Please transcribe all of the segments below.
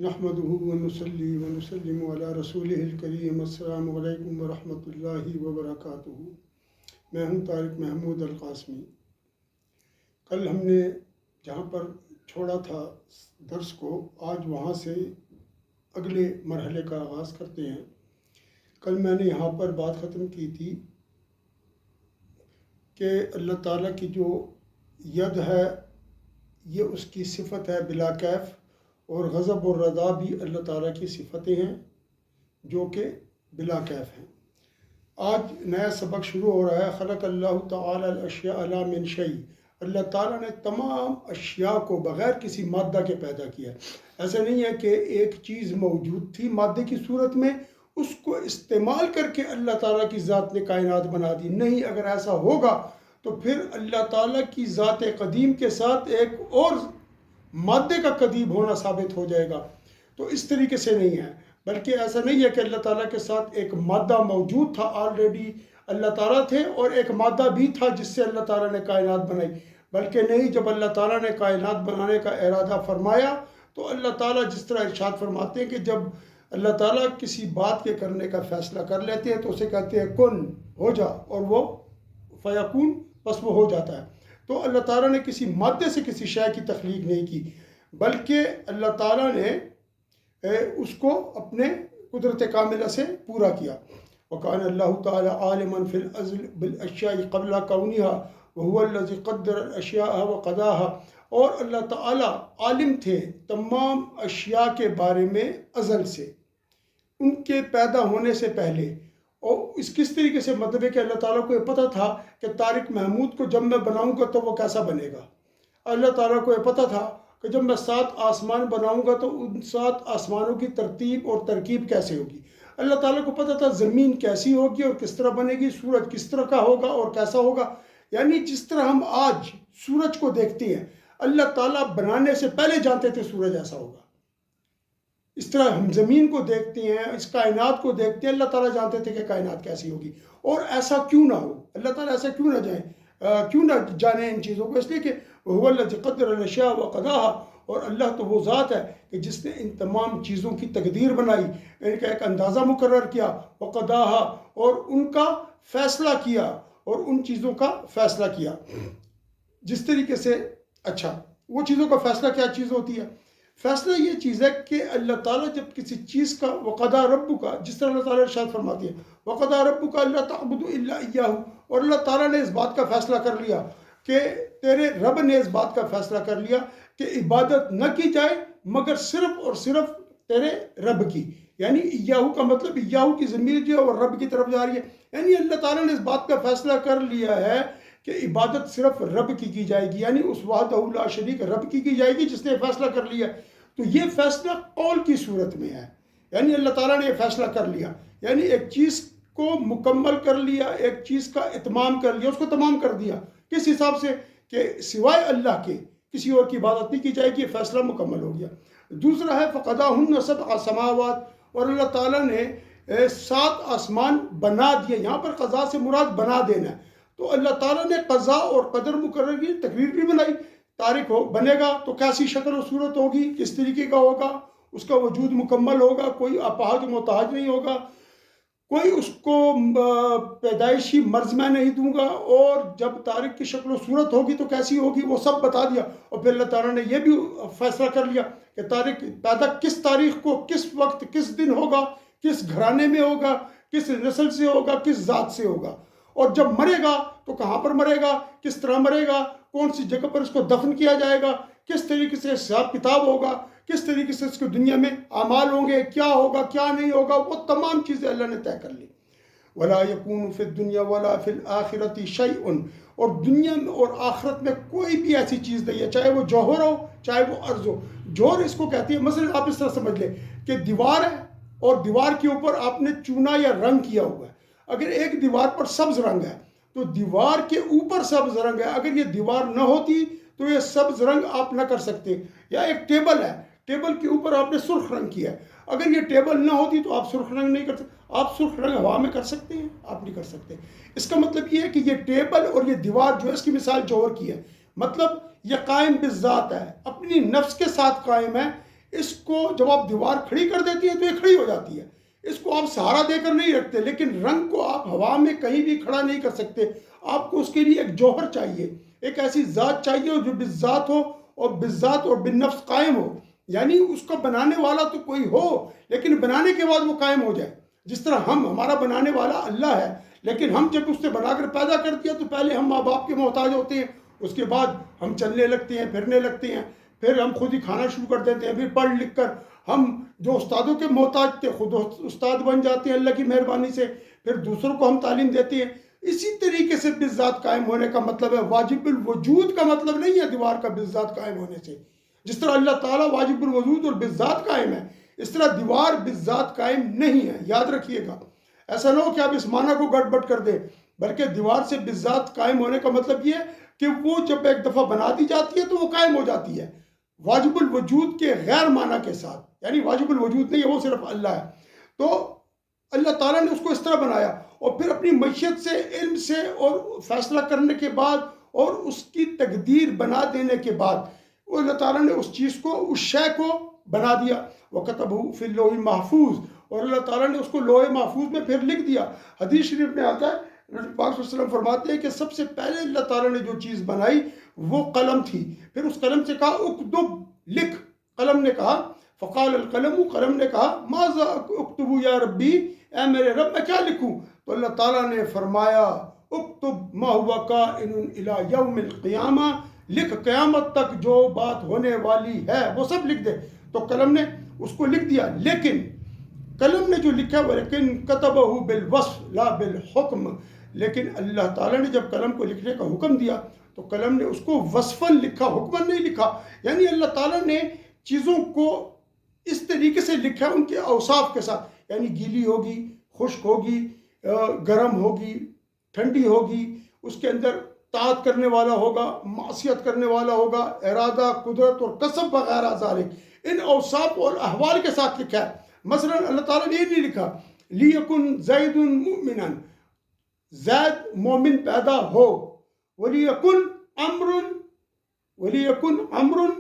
نحمده ونصلي ونسلم على رسوله الکریم۔ السلام علیکم ورحمۃ اللہ وبرکاتہ۔ میں ہوں طارق محمود القاسمی۔ کل ہم نے جہاں پر چھوڑا تھا درس کو، آج وہاں سے اگلے مرحلے کا آغاز کرتے ہیں۔ کل میں نے یہاں پر بات ختم کی تھی کہ اللہ تعالیٰ کی جو ید ہے یہ اس کی صفت ہے بلا کیف، اور غضب اور رضا بھی اللہ تعالیٰ کی صفتیں ہیں جو کہ بلا کیف ہیں۔ آج نیا سبق شروع ہو رہا ہے۔ خلق اللہ تعالیٰ الاشیاء لا من شیء۔ اللہ تعالیٰ نے تمام اشیاء کو بغیر کسی مادہ کے پیدا کیا۔ ایسا نہیں ہے کہ ایک چیز موجود تھی مادے کی صورت میں، اس کو استعمال کر کے اللہ تعالیٰ کی ذات نے کائنات بنا دی۔ نہیں، اگر ایسا ہوگا تو پھر اللہ تعالیٰ کی ذات قدیم کے ساتھ ایک اور مادے کا قدیم ہونا ثابت ہو جائے گا۔ تو اس طریقے سے نہیں ہے، بلکہ ایسا نہیں ہے کہ اللہ تعالیٰ کے ساتھ ایک مادہ موجود تھا، آلریڈی اللہ تعالیٰ تھے، اور ایک مادہ بھی تھا جس سے اللہ تعالیٰ نے کائنات بنائی، بلکہ نہیں، جب اللہ تعالیٰ نے کائنات بنانے کا ارادہ فرمایا تو اللہ تعالیٰ جس طرح ارشاد فرماتے ہیں کہ جب اللہ تعالیٰ کسی بات کے کرنے کا فیصلہ کر لیتے ہیں تو اسے کہتے ہیں کن، ہو جا، اور وہ فیکون، بس وہ ہو جاتا ہے۔ تو اللہ تعالیٰ نے کسی مادے سے کسی شے کی تخلیق نہیں کی، بلکہ اللہ تعالیٰ نے اس کو اپنے قدرت کاملہ سے پورا کیا۔ وَكَانَ اللَّهُ تَعَالَى عَالِمًا فِي الْأَزْلِ بِالْأَشْيَاءِ قَبْلَ كَوْنِهَا وَهُوَ الَّذِي قَدَّرَ الْأَشْيَاءَ وَقَضَاهَا۔ اور اللہ تعالیٰ عالم تھے تمام اشیاء کے بارے میں ازل سے، ان کے پیدا ہونے سے پہلے۔ اور اس کس طریقے سے مطلب ہے کہ اللہ تعالیٰ کو یہ پتہ تھا کہ طارق محمود کو جب میں بناؤں گا تو وہ کیسا بنے گا۔ اللہ تعالیٰ کو یہ پتہ تھا کہ جب میں 7 آسمان بناؤں گا تو ان 7 آسمانوں کی ترتیب اور ترکیب کیسے ہوگی۔ اللہ تعالیٰ کو پتہ تھا زمین کیسی ہوگی اور کس طرح بنے گی، سورج کس طرح کا ہوگا اور کیسا ہوگا۔ یعنی جس طرح ہم آج سورج کو دیکھتے ہیں، اللہ تعالیٰ بنانے سے پہلے جانتے تھے سورج ایسا ہوگا۔ اس طرح ہم زمین کو دیکھتے ہیں، اس کائنات کو دیکھتے ہیں، اللہ تعالیٰ جانتے تھے کہ کائنات کیسی ہوگی۔ اور ایسا کیوں نہ ہو، اللہ تعالیٰ ایسا کیوں نہ جانے ان چیزوں کو، اس لیے کہ وہ الذی قدر الاشیاء وقضاها، اور اللہ تو وہ ذات ہے کہ جس نے ان تمام چیزوں کی تقدیر بنائی، ان کا ایک اندازہ مقرر کیا، وقضاها، اور ان کا فیصلہ کیا، اور ان چیزوں کا فیصلہ کیا جس طریقے سے۔ اچھا، وہ چیزوں کا فیصلہ کیا چیز ہوتی ہے؟ فیصلہ یہ چیز ہے کہ اللہ تعالیٰ جب کسی چیز کا وقضا ربک، جس طرح اللہ تعالیٰ ارشاد فرماتی ہے وقضا ربک الا تعبدوا الا ایاہ، اور اللہ تعالیٰ نے اس بات کا فیصلہ کر لیا کہ تیرے رب نے اس بات کا فیصلہ کر لیا کہ عبادت نہ کی جائے مگر صرف اور صرف تیرے رب کی۔ یعنی ایاہ کا مطلب ایاہ کی ضمیر جو ہے وہ رب کی طرف جا رہی ہے، یعنی اللہ تعالیٰ نے اس بات کا فیصلہ کر لیا ہے کہ عبادت صرف رب کی جائے گی، یعنی اس وحدہ لا شریک رب کی جائے گی جس نے فیصلہ کر لیا۔ تو یہ فیصلہ قول کی صورت میں ہے، یعنی اللہ تعالیٰ نے یہ فیصلہ کر لیا، یعنی ایک چیز کو مکمل کر لیا، ایک چیز کا اتمام کر لیا، اس کو تمام کر دیا۔ کس حساب سے؟ کہ سوائے اللہ کے کسی اور کی عبادت نہیں کی جائے گی، یہ فیصلہ مکمل ہو گیا۔ دوسرا ہے فقضاہن 7 سماوات، اور اللہ تعالیٰ نے 7 آسمان بنا دیے۔ یہاں پر قضا سے مراد بنا دینا ہے، تو اللہ تعالیٰ نے قضا اور قدر مقرر کی، تقریر بھی بنائی۔ طارق بنے گا تو کیسی شکل و صورت ہوگی، کس طریقے کا ہوگا، اس کا وجود مکمل ہوگا، کوئی اپاہج محتاج نہیں ہوگا، کوئی اس کو پیدائشی مرض میں نہیں دوں گا، اور جب طارق کی شکل و صورت ہوگی تو کیسی ہوگی وہ سب بتا دیا۔ اور پھر اللہ تعالیٰ نے یہ بھی فیصلہ کر لیا کہ طارق پیدا کس تاریخ کو، کس وقت، کس دن ہوگا، کس گھرانے میں ہوگا، کس نسل سے ہوگا، کس ذات سے ہوگا، اور جب مرے گا تو کہاں پر مرے گا، کس طرح مرے گا، کون سی جگہ پر اس کو دفن کیا جائے گا، کس طریقے سے حساب کتاب ہوگا، کس طریقے سے اس کو دنیا میں اعمال ہوں گے، کیا ہوگا کیا نہیں ہوگا، وہ تمام چیزیں اللہ نے طے کر لی۔ وَلَا يَكُونُ فِي الدُّنْيَا وَلَا فِي الْآخِرَةِ شَيْءٌ، اور دنیا میں اور آخرت میں کوئی بھی ایسی چیز نہیں ہے، چاہے وہ جوہر ہو چاہے وہ ارض ہو۔ جوہر اس کو کہتی ہے، مثلا آپ اس طرح سمجھ لیں کہ دیوار ہے اور دیوار کے اوپر آپ نے چونا یا رنگ کیا ہوا ہے۔ اگر ایک دیوار پر سبز رنگ ہے تو دیوار کے اوپر سبز رنگ ہے، اگر یہ دیوار نہ ہوتی تو یہ سبز رنگ آپ نہ کر سکتے۔ یا ایک ٹیبل ہے، ٹیبل کے اوپر آپ نے سرخ رنگ کیا ہے، اگر یہ ٹیبل نہ ہوتی تو آپ سرخ رنگ نہیں کر سکتے۔ آپ سرخ رنگ ہوا میں کر سکتے ہیں؟ آپ نہیں کر سکتے۔ اس کا مطلب یہ ہے کہ یہ ٹیبل اور یہ دیوار جو ہے اس کی مثال جوہر کی ہے، مطلب یہ قائم بالذات ہے، اپنی نفس کے ساتھ قائم ہے، اس کو جب آپ دیوار کھڑی کر دیتی ہیں تو یہ کھڑی ہو جاتی ہے. اس کو آپ سہارا دے کر نہیں رکھتے، لیکن رنگ کو آپ ہوا میں کہیں بھی کھڑا نہیں کر سکتے. آپ کو اس کے لیے ایک جوہر چاہیے، ایک ایسی ذات چاہیے جو بالذات ہو اور بالذات اور بالنفس قائم ہو. یعنی اس کا بنانے والا تو کوئی ہو لیکن بنانے کے بعد وہ قائم ہو جائے. جس طرح ہمارا بنانے والا اللہ ہے، لیکن ہم جب اس سے بنا کر پیدا کر دیا تو پہلے ہم ماں باپ کے محتاج ہوتے ہیں، اس کے بعد ہم چلنے لگتے ہیں، پھرنے لگتے ہیں، پھر ہم خود ہی کھانا شروع کر دیتے ہیں، پھر پڑھ لکھ کر ہم جو استادوں کے محتاج تھے خود استاد بن جاتے ہیں اللہ کی مہربانی سے، پھر دوسروں کو ہم تعلیم دیتے ہیں. اسی طریقے سے بالذات قائم ہونے کا مطلب ہے، واجب الوجود کا مطلب نہیں ہے دیوار کا بالذات قائم ہونے سے. جس طرح اللہ تعالیٰ واجب الوجود اور بالذات قائم ہے، اس طرح دیوار بالذات قائم نہیں ہے. یاد رکھیے گا، ایسا نہ ہو کہ آپ اس معنی کو گڑبڑ کر دیں، بلکہ دیوار سے بالذات قائم ہونے کا مطلب یہ ہے کہ وہ جب ایک دفعہ بنا دی جاتی ہے تو وہ قائم ہو جاتی ہے واجب الوجود کے غیر معنی کے ساتھ. یعنی واجب الوجود نہیں ہے، وہ صرف اللہ ہے. تو اللہ تعالیٰ نے اس کو اس طرح بنایا، اور پھر اپنی معیشت سے، علم سے اور فیصلہ کرنے کے بعد اور اس کی تقدیر بنا دینے کے بعد وہ اللہ تعالیٰ نے اس چیز کو، اس شے کو بنا دیا. وَكَتَبَهُ فِي اللَّوْحِ الْمَحْفُوظ، اور اللہ تعالیٰ نے اس کو لوح محفوظ میں پھر لکھ دیا. حدیث شریف میں آتا ہے، نبی پاک صلی اللہ علیہ وسلم فرماتے ہیں کہ سب سے پہلے اللہ تعالیٰ نے جو چیز بنائی وہ قلم تھی. پھر اس قلم سے کہا اکتب، لکھ. قلم نے کہا، فقال القلم، قلم نے کہا ماذا اکتب یا ربی، اے میرے رب میں کیا لکھوں؟ تو اللہ تعالیٰ نے فرمایا اکتب ما هو کائن الی یوم القیامہ، لکھ قیامت تک جو بات ہونے والی ہے وہ سب لکھ دے. تو قلم نے اس کو لکھ دیا، لیکن قلم نے جو لکھا ولیکن کتبہ بالوصف لا بالحکم، لیکن اللہ تعالیٰ نے جب قلم کو لکھنے کا حکم دیا تو قلم نے اس کو وصفاً لکھا، حکماً نہیں لکھا. یعنی اللہ تعالیٰ نے چیزوں کو اس طریقے سے لکھا ان کے اوصاف کے ساتھ، یعنی گیلی ہوگی، خشک ہوگی، گرم ہوگی، ٹھنڈی ہوگی، اس کے اندر طاعت کرنے والا ہوگا، معصیت کرنے والا ہوگا، ارادہ، قدرت اور کسب وغیرہ ذالک، ان اوصاف اور احوال کے ساتھ لکھا ہے. مثلا اللہ تعالیٰ نے یہ نہیں لکھا لیکن زید مؤمنا، زید مومن پیدا ہو، ولیکن عمر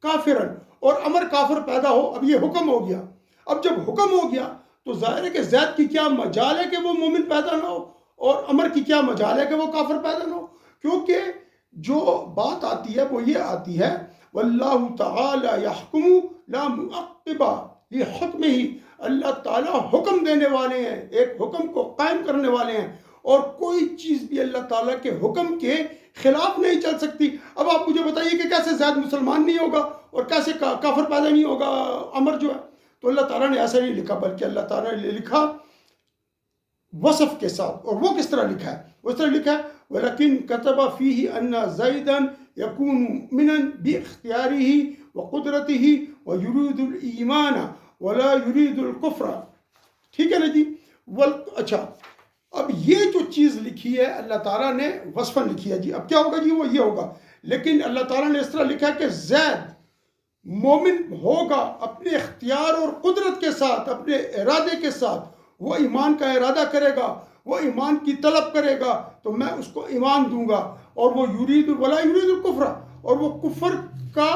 کافرا، اور عمر کافر پیدا ہو. اب یہ حکم ہو گیا. اب جب حکم ہو گیا تو ظاہر ہے کہ زید کی کیا مجال ہے کہ وہ مومن پیدا نہ ہو، اور عمر کی کیا مجال ہے کہ وہ کافر پیدا نہ ہو. کیونکہ جو بات آتی ہے وہ یہ آتی ہے واللہ تعالی یحکم لا معقب لحکمہ، اللہ تعالیٰ حکم دینے والے ہیں، ایک حکم کو قائم کرنے والے ہیں، اور کوئی چیز بھی اللہ تعالیٰ کے حکم کے خلاف نہیں چل سکتی. اب آپ مجھے بتائیے کہ کیسے زید مسلمان نہیں ہوگا اور کیسے کافر پیدا نہیں ہوگا عمر جو ہے. تو اللہ تعالیٰ نے ایسا نہیں لکھا، بلکہ اللہ تعالیٰ نے لکھا وصف کے ساتھ. اور وہ کس طرح لکھا ہے؟ وہ اس طرح لکھا ہے وَلَكِنْ كَتَبَ فِيهِ أَنَّ زَيْدًا يَكُونُ مُؤْمِنًا بِاخْتِيَارِهِ وَقُدْرَتِهِ وَيُرِيدُ الْإِيمَانَ وَلَا يُرِيدُ الْكُفْرَ. ٹھیک ہے نا جی؟ اچھا، اب یہ جو چیز لکھی ہے اللہ تعالیٰ نے وصفاً لکھی ہے. جی اب کیا ہوگا؟ جی وہ یہ ہوگا، لیکن اللہ تعالیٰ نے اس طرح لکھا ہے کہ زید مومن ہوگا اپنے اختیار اور قدرت کے ساتھ، اپنے ارادے کے ساتھ. وہ ایمان کا ارادہ کرے گا، وہ ایمان کی طلب کرے گا تو میں اس کو ایمان دوں گا. اور وہ ولا یرید الکفر، اور وہ کفر کا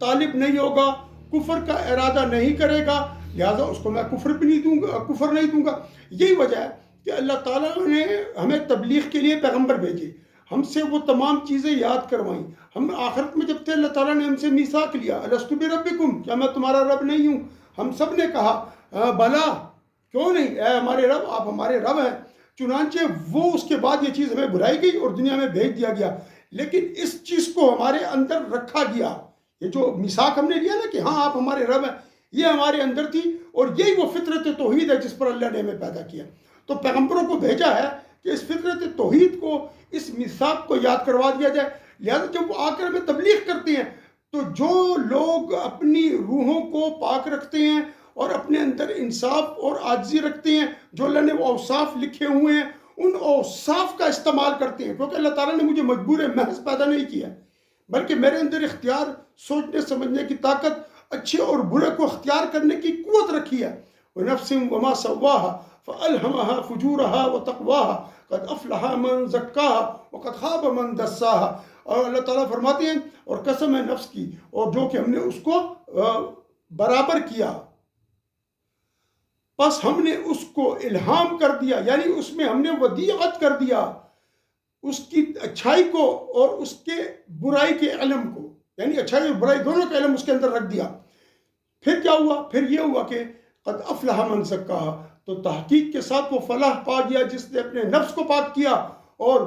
طالب نہیں ہوگا، کفر کا ارادہ نہیں کرے گا، لہذا اس کو میں کفر نہیں دوں گا. یہی وجہ ہے کہ اللہ تعالیٰ نے ہمیں تبلیغ کے لیے پیغمبر بھیجے، ہم سے وہ تمام چیزیں یاد کروائیں. ہم آخرت میں جب تھے اللہ تعالیٰ نے ہم سے میثاق لیا، الستو بربکم، کیا میں تمہارا رب نہیں ہوں؟ ہم سب نے کہا بلا، کیوں نہیں، اے ہمارے رب، آپ ہمارے رب ہیں. چنانچہ وہ اس کے بعد یہ چیز ہمیں بلائی گئی اور دنیا میں بھیج دیا گیا. لیکن اس چیز کو ہمارے اندر رکھا گیا، یہ جو میثاق ہم نے لیا نا کہ ہاں آپ ہمارے رب ہیں، یہ ہمارے اندر تھی، اور یہی وہ فطرت توحید ہے جس پر اللہ نے ہمیں پیدا کیا. تو پیغمبروں کو بھیجا ہے کہ اس فطرت توحید کو، اس میثاق کو یاد کروا دیا جائے. لہذا جب وہ آ کر ہمیں تبلیغ کرتے ہیں تو جو لوگ اپنی روحوں کو پاک رکھتے ہیں اور اپنے اندر انصاف اور عاجزی رکھتے ہیں، جو اللہ نے وہ اوصاف لکھے ہوئے ہیں ان اوصاف کا استعمال کرتے ہیں. کیونکہ اللہ تعالیٰ نے مجھے مجبور محض پیدا نہیں کیا، بلکہ میرے اندر اختیار، سوچنے سمجھنے کی طاقت، اچھے اور برے کو اختیار کرنے کی قوت رکھی ہے. وَنَفْسٍ وَمَا سَوَّاهَا فَأَلْهَمَهَا فُجُورَهَا وَتَقْوَاهَا قَدْ أَفْلَحَ مَنْ زَكَّاهَا وَقَدْ خَابَ مَنْ دَسَّاهَا. اور اللہ تعالیٰ فرماتے ہیں اور قسم ہے نفس کی، اور جو کہ ہم نے اس کو برابر کیا، بس ہم نے اس کو الہام کر دیا، یعنی اس میں ہم نے ودیعت کر دیا اس کی اچھائی کو اور اس کے برائی کے علم کو، یعنی اچھائی اور برائی دونوں کا علم اس کے اندر رکھ دیا۔ پھر کیا ہوا؟ پھر یہ ہوا کہ قد افلح من زکاہا، تو تحقیق کے ساتھ وہ فلاح پا گیا جس نے اپنے نفس کو پاک کیا، اور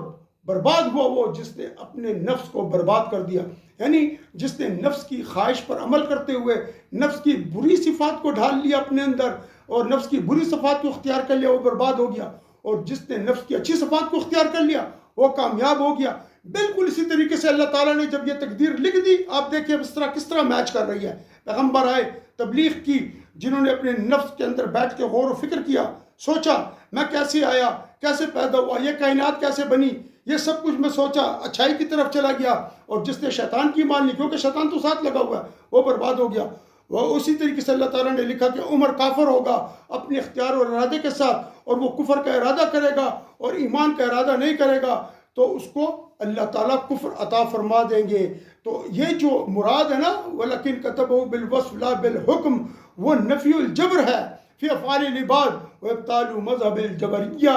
برباد ہوا وہ جس نے اپنے نفس کو برباد کر دیا، یعنی جس نے نفس کی خواہش پر عمل کرتے ہوئے نفس کی بری صفات کو ڈھال لیا اپنے اندر اور نفس کی بری صفات کو اختیار کر لیا، وہ برباد ہو گیا، اور جس نے نفس کی اچھی صفات کو اختیار کر لیا وہ کامیاب ہو گیا۔ بالکل اسی طریقے سے اللہ تعالیٰ نے جب یہ تقدیر لکھ دی، آپ دیکھیں کس طرح میچ کر رہی ہے۔ پیغمبر آئے، تبلیغ کی، جنہوں نے اپنے نفس کے اندر بیٹھ کے غور و فکر کیا، سوچا میں کیسے آیا، کیسے پیدا ہوا، یہ کائنات کیسے بنی، یہ سب کچھ میں سوچا، اچھائی کی طرف چلا گیا، اور جس نے شیطان کی مان لی، کیونکہ شیطان تو ساتھ لگا ہوا ہے، وہ برباد ہو گیا۔ وہ اسی طریقے سے اللہ تعالیٰ نے لکھا کہ عمر کافر ہوگا اپنے اختیار اور ارادے کے ساتھ، اور وہ کفر کا ارادہ کرے گا اور ایمان کا ارادہ نہیں کرے گا، تو اس کو اللہ تعالیٰ کفر عطا فرما دیں گے۔ تو یہ جو مراد ہے نا وَلَكِنْ كَتَبَهُ بِالْوَصْفِ لَا بِالْحُكْمِ، وہ نفی الجبر ہے فی افعال العباد وابطال مذہب الجبریہ،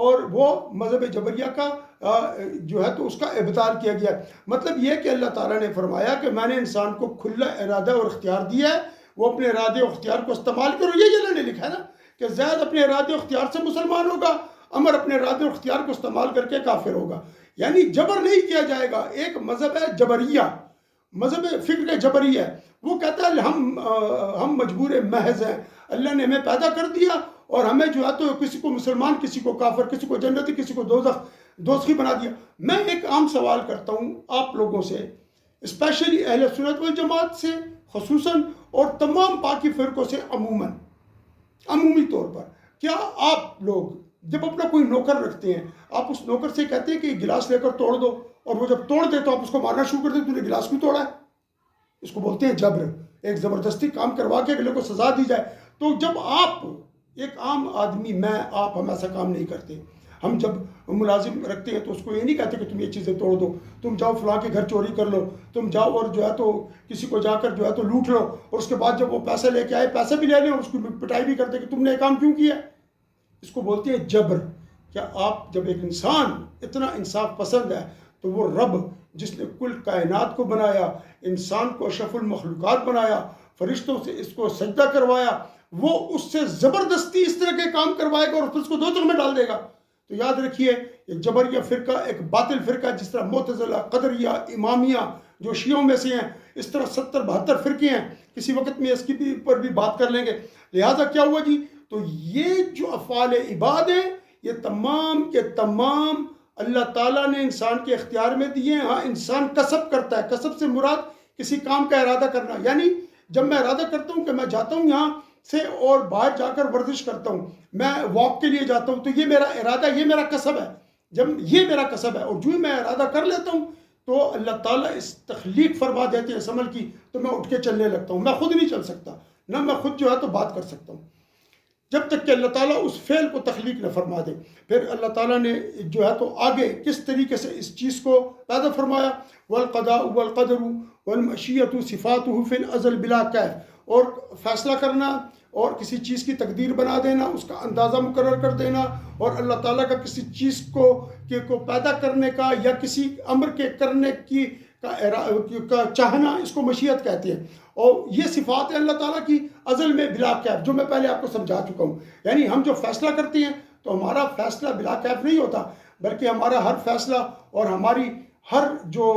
اور وہ مذہب جبریہ کا جو ہے تو اس کا ابطال کیا گیا۔ مطلب یہ کہ اللہ تعالیٰ نے فرمایا کہ میں نے انسان کو کھلا ارادہ اور اختیار دیا ہے، وہ اپنے ارادے و اختیار کو استعمال کرو۔ یہ اللہ نے لکھا ہے نا کہ زید اپنے ارادے و اختیار سے مسلمان ہوگا، عمر اپنے ارادے و اختیار کو استعمال کر کے کافر ہوگا، یعنی جبر نہیں کیا جائے گا۔ ایک مذہب ہے جبریہ، مذہب فکر جبری ہے، وہ کہتا ہے ہم مجبور محض ہیں، اللہ نے ہمیں پیدا کر دیا اور ہمیں جو ہے تو کسی کو مسلمان، کسی کو کافر، کسی کو جنتی، کسی کو دوزخی بنا دیا۔ میں ایک عام سوال کرتا ہوں آپ لوگوں سے، اسپیشلی اہل سنت والجماعت سے خصوصاً، اور تمام باقی فرقوں سے عمومی طور پر، کیا آپ لوگ جب اپنا کوئی نوکر رکھتے ہیں، آپ اس نوکر سے کہتے ہیں کہ یہ گلاس لے کر توڑ دو، اور وہ جب توڑ دے تو آپ اس کو مارنا شروع کر دیں، تو نے گلاس کیوں توڑا ہے؟ اس کو بولتے ہیں جبر، ایک زبردستی کام کروا کے اگلے کو سزا دی جائے۔ تو جب آپ ایک عام آدمی، ہم ایسا کام نہیں کرتے۔ ہم جب ملازم رکھتے ہیں تو اس کو یہ نہیں کہتے کہ تم یہ چیزیں توڑ دو، تم جاؤ فلاں کے گھر چوری کر لو، تم جاؤ اور جو ہے تو کسی کو جا کر جو ہے تو لوٹ لو، اور اس کے بعد جب وہ پیسے لے کے آئے پیسے بھی لے لیں اور اس کی پٹائی بھی کرتے کہ تم نے یہ کام کیوں کیا۔ اس کو بولتے ہیں جبر۔ کیا آپ جب ایک انسان اتنا انصاف پسند ہے تو وہ رب جس نے کل کائنات کو بنایا، انسان کو اشرف المخلوقات بنایا، فرشتوں سے اس کو سجدہ کروایا، وہ اس سے زبردستی اس طرح کے کام کروائے گا اور پھر اس کو دوزخ میں ڈال دے گا؟ تو یاد رکھیے یہ جبریہ فرقہ ایک باطل فرقہ، جس طرح معتزلہ، قدریہ، امامیہ جو شیعوں میں سے ہیں، اس طرح 70-72 فرقے ہیں، کسی وقت میں اس کی پر بھی بات کر لیں گے۔ لہٰذا کیا ہوا جی؟ تو یہ جو افعال عباد ہیں یہ تمام کے تمام اللہ تعالیٰ نے انسان کے اختیار میں دیے ہیں۔ ہاں انسان کسب کرتا ہے، کسب سے مراد کسی کام کا ارادہ کرنا، یعنی جب میں ارادہ کرتا ہوں کہ میں جاتا ہوں یہاں سے اور باہر جا کر ورزش کرتا ہوں، میں واک کے لیے جاتا ہوں، تو یہ میرا ارادہ، یہ میرا کسب ہے، جب یہ میرا کسب ہے، اور جو ہی میں ارادہ کر لیتا ہوں تو اللہ تعالیٰ اس تخلیق فرما دیتے ہیں اس عمل کی، تو میں اٹھ کے چلنے لگتا ہوں۔ میں خود نہیں چل سکتا، نہ میں خود جو ہے تو بات کر سکتا ہوں، جب تک کہ اللہ تعالیٰ اس فعل کو تخلیق نہ فرما دے۔ پھر اللہ تعالیٰ نے جو ہے تو آگے کس طریقے سے اس چیز کو پیدا فرمایا، والقضاء والقدر والمشیۃ صفاتہ فی الازل بلا کیف، اور فیصلہ کرنا اور کسی چیز کی تقدیر بنا دینا، اس کا اندازہ مقرر کر دینا، اور اللہ تعالیٰ کا کسی چیز کو پیدا کرنے کا یا کسی امر کے کرنے کی کا چاہنا، اس کو مشیت کہتے ہیں۔ اور یہ صفات ہے اللہ تعالیٰ کی ازل میں بلا کیف، جو میں پہلے آپ کو سمجھا چکا ہوں۔ یعنی ہم جو فیصلہ کرتے ہیں تو ہمارا فیصلہ بلا کیف نہیں ہوتا، بلکہ ہمارا ہر فیصلہ اور ہماری ہر جو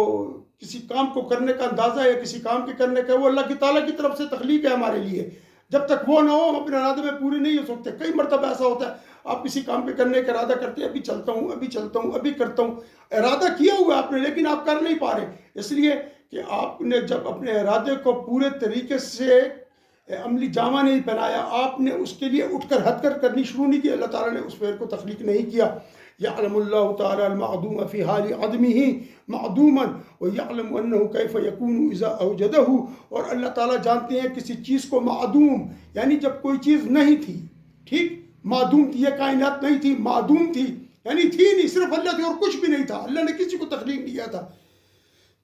کسی کام کو کرنے کا اندازہ یا کسی کام کے کرنے کا، وہ اللہ کی تعالیٰ کی طرف سے تخلیق ہے ہمارے لیے۔ جب تک وہ نہ ہو ہم اپنے ارادے میں پوری نہیں ہو سکتے۔ کئی مرتبہ ایسا ہوتا ہے آپ کسی کام کے کرنے کا ارادہ کرتے ہیں، ابھی چلتا ہوں، ابھی چلتا ہوں، ابھی کرتا ہوں، ارادہ کیا ہوا آپ نے لیکن آپ کر نہیں پا رہے، اس لیے کہ آپ نے جب اپنے ارادے کو پورے طریقے سے عملی جامہ نہیں پہنایا، آپ نے اس کے لیے اٹھ کر ہٹ کر کرنی شروع نہیں کی، اللہ تعالیٰ نے اس فعل کو تخلیق نہیں کیا۔ یعلم اللہ تعالیٰ المعدوم فی حال عدمہ معدوما ویعلم انہ کیف یکون اذا اوجدہ، اور اللہ تعالیٰ جانتے ہیں کسی چیز کو معدوم، یعنی جب کوئی چیز نہیں تھی، ٹھیک، معدوم تھی، یہ کائنات نہیں تھی، معدوم تھی، یعنی تھی نہیں، صرف اللہ تھی اور کچھ بھی نہیں تھا، اللہ نے کسی کو تخلیق نہیں کیا تھا،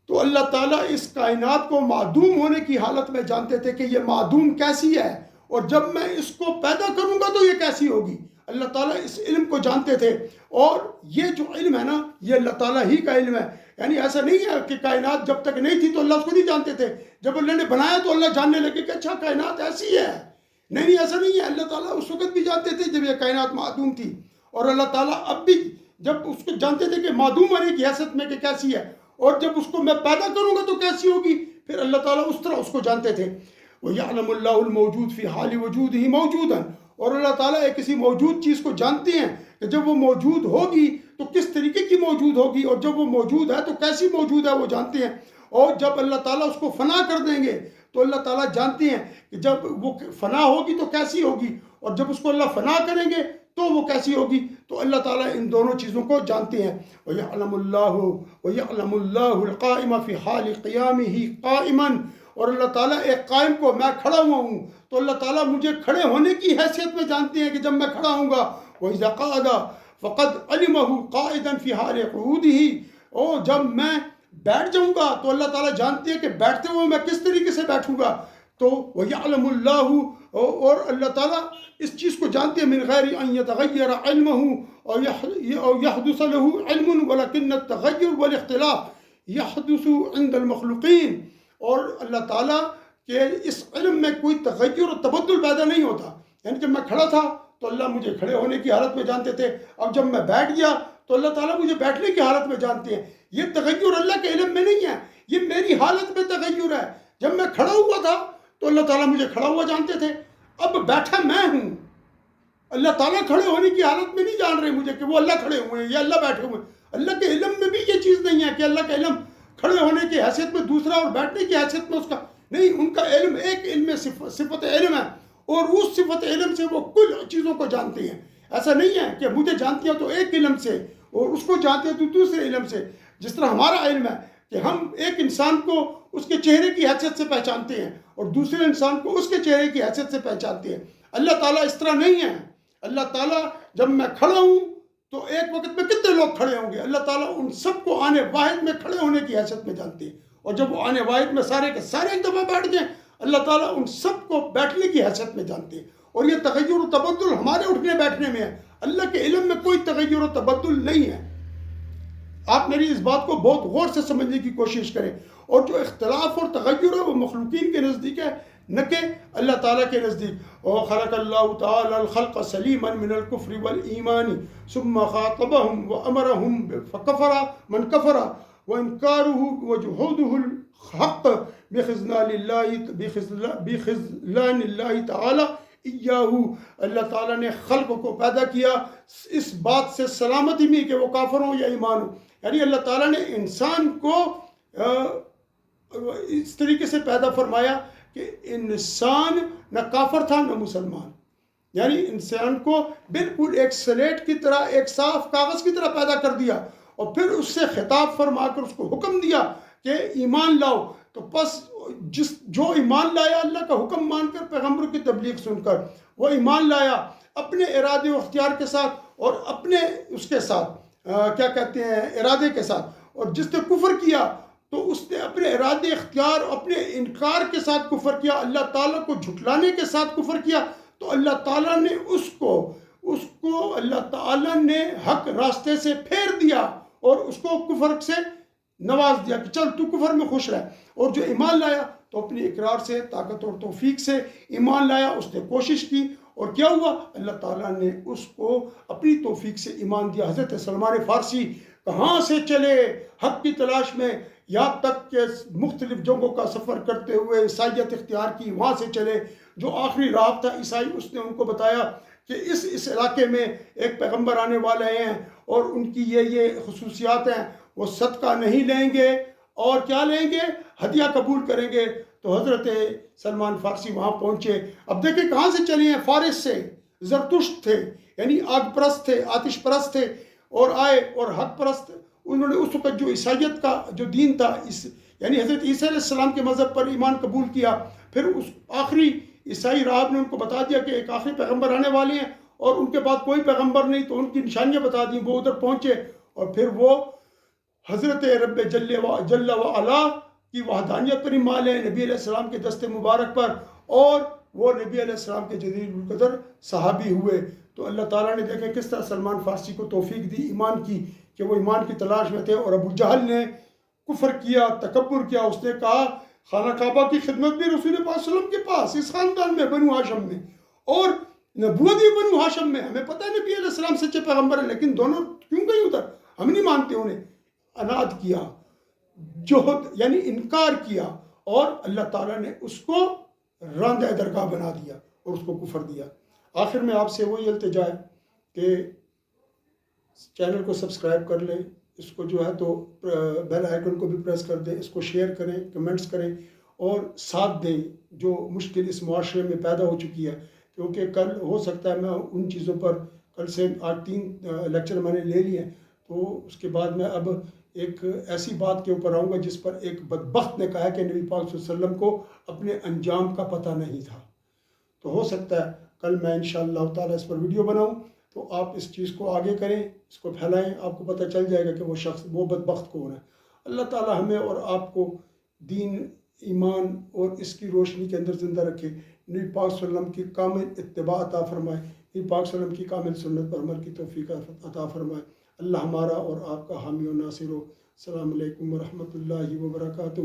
تو اللہ تعالیٰ اس کائنات کو معدوم ہونے کی حالت میں جانتے تھے کہ یہ معدوم کیسی ہے، اور جب میں اس کو پیدا کروں گا تو یہ کیسی ہوگی۔ اللہ تعالیٰ اس علم کو جانتے تھے، اور یہ جو علم ہے نا یہ اللہ تعالیٰ ہی کا علم ہے۔ یعنی ایسا نہیں ہے کہ کائنات جب تک نہیں تھی تو اللہ اس کو نہیں جانتے تھے، جب اللہ نے بنایا تو اللہ جاننے لگے کہ اچھا کائنات ایسی ہے۔ نہیں، ایسا نہیں ہے، اللہ تعالیٰ اس وقت بھی جانتے تھے جب یہ کائنات معدوم تھی، اور اللہ تعالیٰ اب بھی جب اس کو جانتے تھے کہ معدوم ہونے کی حیثیت میں کہ کیسی ہے، اور جب اس کو میں پیدا کروں گا تو کیسی ہوگی، پھر اللہ تعالیٰ اس طرح اس کو جانتے تھے۔ وَيَعْلَمُ اللَّهُ الْمَوْجُودَ فِي حَالِ وُجُودِهِ مَوْجُودًا، اور اللہ تعالیٰ ایک کسی موجود چیز کو جانتے ہیں کہ جب وہ موجود ہوگی تو کس طریقے کی موجود ہوگی، اور جب وہ موجود ہے تو کیسی موجود ہے وہ جانتے ہیں، اور جب اللہ تعالیٰ اس کو فنا کر دیں گے تو اللہ تعالیٰ جانتے ہیں کہ جب وہ فنا ہوگی تو کیسی ہوگی، اور جب اس کو اللہ فنا کریں گے تو وہ کیسی ہوگی۔ تو اللہ تعالیٰ ان دونوں چیزوں کو جانتے ہیں۔ وَيَعْلَمُ اللَّهُ الْقَائِمَ فِي حَالِ قِيَامِهِ قَائِمًا، اور اللہ تعالیٰ ایک قائم کو، میں کھڑا ہوا ہوں تو اللہ تعالیٰ مجھے کھڑے ہونے کی حیثیت میں جانتے ہیں کہ جب میں کھڑا ہوں گا۔ وَإِذَا قَعَدَ فَقَدْ عَلِمَهُ قَاعِدًا فِي حَالِ قُعُودِهِ، اور جب میں بیٹھ جاؤں گا تو اللہ تعالیٰ جانتے ہیں کہ بیٹھتے ہوئے میں کس طریقے سے بیٹھوں گا۔ تو وَيَعْلَمُ اللَّهُ، اور اللہ تعالیٰ اس چیز کو جانتے ہیں، مِنْ غَيْرِ أَنْ يَتَغَيَّرَ عِلْمُهُ أو يحدث له علم، ولكن التغير والاختلاف يحدث عند المخلوقين، اور اللہ تعالیٰ کے اس علم میں کوئی تغیر و تبدل پیدا نہیں ہوتا۔ یعنی جب میں کھڑا تھا تو اللہ مجھے کھڑے ہونے کی حالت میں جانتے تھے، اب جب میں بیٹھ گیا تو اللہ تعالیٰ مجھے بیٹھنے کی حالت میں جانتے ہیں۔ یہ تغیر اللہ کے علم میں نہیں ہے، یہ میری حالت میں تغیر ہے۔ جب میں کھڑا ہوا تھا تو اللہ تعالیٰ مجھے کھڑا ہوا جانتے تھے، اب بیٹھا میں ہوں، اللہ تعالیٰ کھڑے ہونے کی حالت میں نہیں جان رہے مجھے کہ وہ اللہ کھڑے ہوئے ہیں یا اللہ بیٹھے ہوئے ہیں۔ اللہ کے علم میں بھی یہ چیز نہیں ہے کہ اللہ کا علم کھڑے ہونے کی حیثیت میں دوسرا اور بیٹھنے کی حیثیت میں اس کا نہیں، ان کا علم ایک علم صفت علم ہے، اور اس صفت علم سے وہ کل چیزوں کو جانتے ہیں۔ ایسا نہیں ہے کہ مجھے جانتے ہیں تو ایک علم سے اور اس کو جانتے ہیں تو دوسرے علم سے۔ جس طرح ہمارا علم ہے کہ ہم ایک انسان کو اس کے چہرے کی حیثیت سے پہچانتے ہیں اور دوسرے انسان کو اس کے چہرے کی حیثیت سے پہچانتے ہیں، اللہ تعالیٰ اس طرح نہیں ہے۔ اللہ تعالیٰ جب میں کھڑا ہوں تو ایک وقت میں کتنے لوگ کھڑے ہوں گے، اللہ تعالیٰ ان سب کو آنے واحد میں کھڑے ہونے کی حیثیت میں جانتے ہیں، اور جب وہ آنے واحد میں سارے کے سارے ایک دفعہ بیٹھ جائیں اللہ تعالیٰ ان سب کو بیٹھنے کی حیثیت میں جانتے ہیں۔ اور یہ تغیر و تبدل ہمارے اٹھنے بیٹھنے میں ہے، اللہ کے علم میں کوئی تغیر و تبدل نہیں ہے۔ آپ میری اس بات کو بہت غور سے سمجھنے کی کوشش کریں، اور جو اختلاف اور تغیر ہے وہ مخلوقین کے نزدیک ہے نہ کہ اللہ تعالیٰ کے نزدیک۔ خلق اللہ تعالی الخلق سلیما من الكفر والایمان ثم خاطبهم وامرهم فكفر من كفر وانکارہ وجحودہ الحق بخذلان اللہ تعالی ایاہو۔ اللہ تعالیٰ نے خلق کو پیدا کیا اس بات سے سلامتی میں کہ وہ کافر ہوں یا ایمان ہوں، یعنی اللہ تعالیٰ نے انسان کو اس طریقے سے پیدا فرمایا کہ انسان نہ کافر تھا نہ مسلمان، یعنی انسان کو بالکل ایک سلیٹ کی طرح، ایک صاف کاغذ کی طرح پیدا کر دیا، اور پھر اس سے خطاب فرما کر اس کو حکم دیا کہ ایمان لاؤ۔ تو بس جو ایمان لایا اللہ کا حکم مان کر، پیغمبر کی تبلیغ سن کر، وہ ایمان لایا اپنے ارادے و اختیار کے ساتھ اور اپنے اس کے ساتھ کیا کہتے ہیں ارادے کے ساتھ، اور جس نے کفر کیا تو اس نے اپنے ارادے اختیار اپنے انکار کے ساتھ کفر کیا، اللہ تعالیٰ کو جھٹلانے کے ساتھ کفر کیا، تو اللہ تعالیٰ نے اس کو اللہ تعالیٰ نے حق راستے سے پھیر دیا اور اس کو کفر سے نواز دیا کہ چل تو کفر میں خوش رہ۔ اور جو ایمان لایا تو اپنی اقرار سے، طاقت اور توفیق سے ایمان لایا، اس نے کوشش کی، اور کیا ہوا، اللہ تعالیٰ نے اس کو اپنی توفیق سے ایمان دیا۔ حضرت سلمان فارسی کہاں سے چلے حق کی تلاش میں، یہاں تک کہ مختلف جنگوں کا سفر کرتے ہوئے عیسائیت اختیار کی، وہاں سے چلے، جو آخری راہ تھا عیسائی، اس نے ان کو بتایا کہ اس علاقے میں ایک پیغمبر آنے والے ہیں اور ان کی یہ خصوصیات ہیں، وہ صدقہ نہیں لیں گے اور کیا لیں گے، ہدیہ قبول کریں گے۔ تو حضرت سلمان فارسی وہاں پہنچے۔ اب دیکھیں کہاں سے چلے ہیں، فارس سے، زرتشت تھے یعنی آگ پرست تھے، آتش پرست تھے، اور آئے اور حق پرست، انہوں نے اس وقت جو عیسائیت کا جو دین تھا، یعنی حضرت عیسیٰ علیہ السلام کے مذہب پر ایمان قبول کیا۔ پھر اس آخری عیسائی راہب نے ان کو بتا دیا کہ ایک آخری پیغمبر آنے والے ہیں اور ان کے بعد کوئی پیغمبر نہیں، تو ان کی نشانیاں بتا دیں، وہ ادھر پہنچے اور پھر وہ حضرت رب جل و علا کی وحدانیت پر ایمان لیں، نبی علیہ السلام کے دست مبارک پر، اور وہ نبی علیہ السلام کے جلیل القدر صحابی ہوئے۔ تو اللہ تعالیٰ نے دیکھیں کس طرح سلمان فارسی کو توفیق دی ایمان کی، کہ وہ ایمان کی تلاش میں تھے، اور ابو جہل نے کفر کیا، تکبر کیا، اس نے کہا خانہ کعبہ کی خدمت بھی رسول پاک صلی اللہ علیہ وسلم کے پاس، اس خاندان میں، بنو ہاشم میں، اور نبوت بھی بنو ہاشم میں، ہمیں پتہ ہے نبی علیہ السلام سچے پیغمبر ہیں، لیکن دونوں کیوں گئی ادھر؟ ہم نہیں مانتے انہیں۔ اناد کیا، جوہد یعنی انکار کیا، اور اللہ تعالیٰ نے اس کو راندہ درگاہ بنا دیا اور اس کو کفر دیا۔ آخر میں آپ سے وہی التجا ہے کہ چینل کو سبسکرائب کر لیں، اس کو جو ہے تو بیل آئیکن کو بھی پریس کر دیں، اس کو شیئر کریں، کمنٹس کریں، اور ساتھ دیں جو مشکل اس معاشرے میں پیدا ہو چکی ہے، کیونکہ کل ہو سکتا ہے میں ان چیزوں پر کل سے 8-3 لیکچر میں نے لے لیے ہیں، تو اس کے بعد میں اب ایک ایسی بات کے اوپر آؤں گا جس پر ایک بدبخت نے کہا کہ نبی پاک صلی اللہ علیہ وسلم کو اپنے انجام کا پتہ نہیں تھا۔ تو ہو سکتا ہے کل میں انشاءاللہ تعالیٰ اس پر ویڈیو بناؤں، تو آپ اس چیز کو آگے کریں، اس کو پھیلائیں، آپ کو پتہ چل جائے گا کہ وہ شخص، وہ بدبخت کون ہے۔ اللہ تعالیٰ ہمیں اور آپ کو دین، ایمان اور اس کی روشنی کے اندر زندہ رکھے، نبی پاک صلی اللہ علیہ وسلم کی کامل اتباع عطا فرمائے، نبی پاک صلی اللہ علیہ وسلم کی کامل سنت پر عمل کی توفیق عطا فرمائے۔ اللہ ہمارا اور آپ کا حامی و ناصر ہو۔ السلام علیکم ورحمۃ اللہ وبرکاتہ،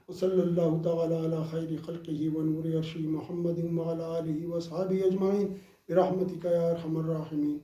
وصلی اللہ تعالی علی خیر خلقہ ونور عرشہ محمد وعلی آلہ وصحبہ اجمعین برحمتک یا ارحم الراحمین۔